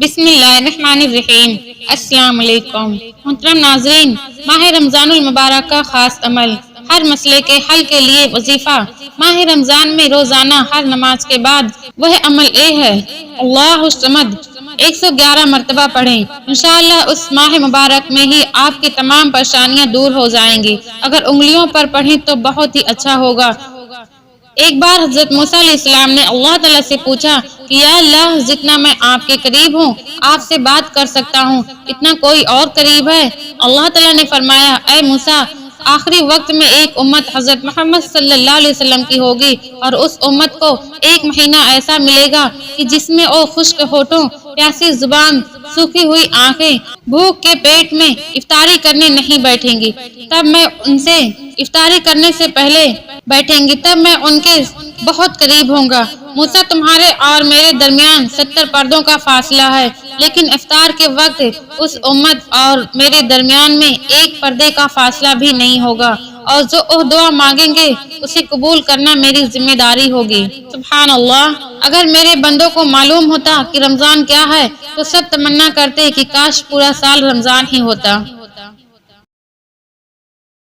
بسم اللہ الرحمن الرحیم۔ السلام علیکم محترم ناظرین، ماہ رمضان المبارک کا خاص عمل، ہر مسئلے کے حل کے لیے وظیفہ۔ ماہ رمضان میں روزانہ ہر نماز کے بعد وہ عمل ہے اللہ الصمد 111 مرتبہ پڑھیں۔ انشاءاللہ اس ماہ مبارک میں ہی آپ کی تمام پریشانیاں دور ہو جائیں گی۔ اگر انگلیوں پر پڑھیں تو بہت ہی اچھا ہوگا۔ ایک بار حضرت موسیٰ علیہ السلام نے اللہ تعالیٰ سے پوچھا کہ یا اللہ، جتنا میں آپ کے قریب ہوں، آپ سے بات کر سکتا ہوں، اتنا کوئی اور قریب ہے؟ اللہ تعالیٰ نے فرمایا، اے موسیٰ، آخری وقت میں ایک امت حضرت محمد صلی اللہ علیہ وسلم کی ہوگی، اور اس امت کو ایک مہینہ ایسا ملے گا کہ جس میں وہ خشک ہونٹوں، پیاسی زبان، سوکھی ہوئی آنکھیں، بھوک کے پیٹ میں افطاری کرنے نہیں بیٹھیں گی۔ تب میں ان سے افطاری کرنے سے پہلے بیٹھیں گی، تب میں ان کے بہت قریب ہوں گا۔ موسیٰ، تمہارے اور میرے درمیان 70 پردوں کا فاصلہ ہے، لیکن افطار کے وقت اس امت اور میرے درمیان میں ایک پردے کا فاصلہ بھی نہیں ہوگا، اور جو وہ دعا مانگیں گے اسے قبول کرنا میری ذمہ داری ہوگی۔ سبحان اللہ! اگر میرے بندوں کو معلوم ہوتا کہ رمضان کیا ہے تو سب تمنا کرتے کہ کاش پورا سال رمضان ہی ہوتا۔